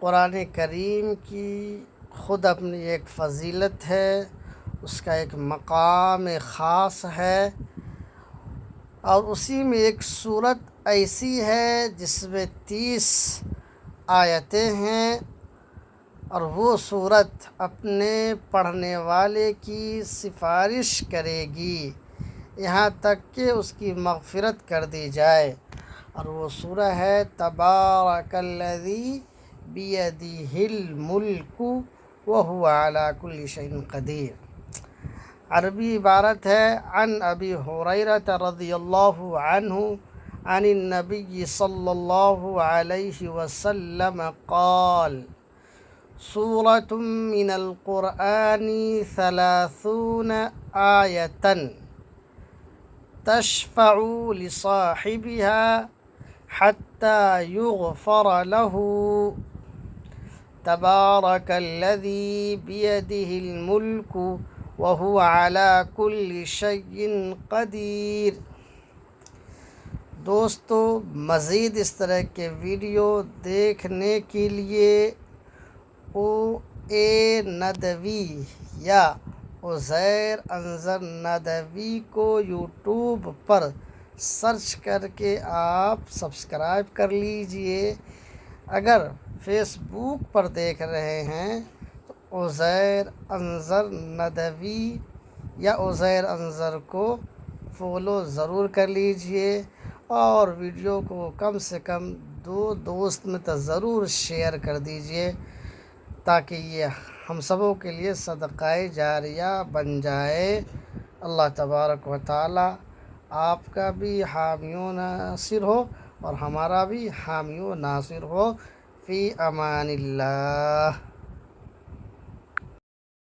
قرآن کریم کی خود اپنی ایک فضیلت ہے، اس کا ایک مقام خاص ہے، اور اسی میں ایک صورت ایسی ہے جس میں 30 آیتیں ہیں، اور وہ صورت اپنے پڑھنے والے کی سفارش کرے گی یہاں تک کہ اس کی مغفرت کر دی جائے، اور وہ سورہ ہے تبارک الذی بیدہ الملک وہو علی کل شیء قدیر۔ عربی عبارت ہے عن ابی ہریرہ رضی اللہ عنہ عن النبی صلی اللہ علیہ وسلم قال سورة من القرآن 30 آية تشفع لصاحبها حتى يغفر له تبارك الذي بيده الملك وهو على كل شيء قدیر۔ دوستو، مزید اس طرح کے ویڈیو دیکھنے کے لیے OA ندوی یا عزیر انظر ندوی کو یوٹیوب پر سرچ کر کے آپ سبسکرائب کر لیجئے۔ اگر فیس بک پر دیکھ رہے ہیں تو عزیر انظر ندوی یا عزیر انظر کو فالو ضرور کر لیجئے، اور ویڈیو کو کم سے کم 2 دوست میں تو ضرور شیئر کر دیجئے، تاکہ یہ ہم سبوں کے لیے صدقہ جاریہ بن جائے۔ اللہ تبارک و تعالی آپ کا بھی حامی و ناصر ہو، اور ہمارا بھی حامی و ناصر ہو۔ فی امان اللہ۔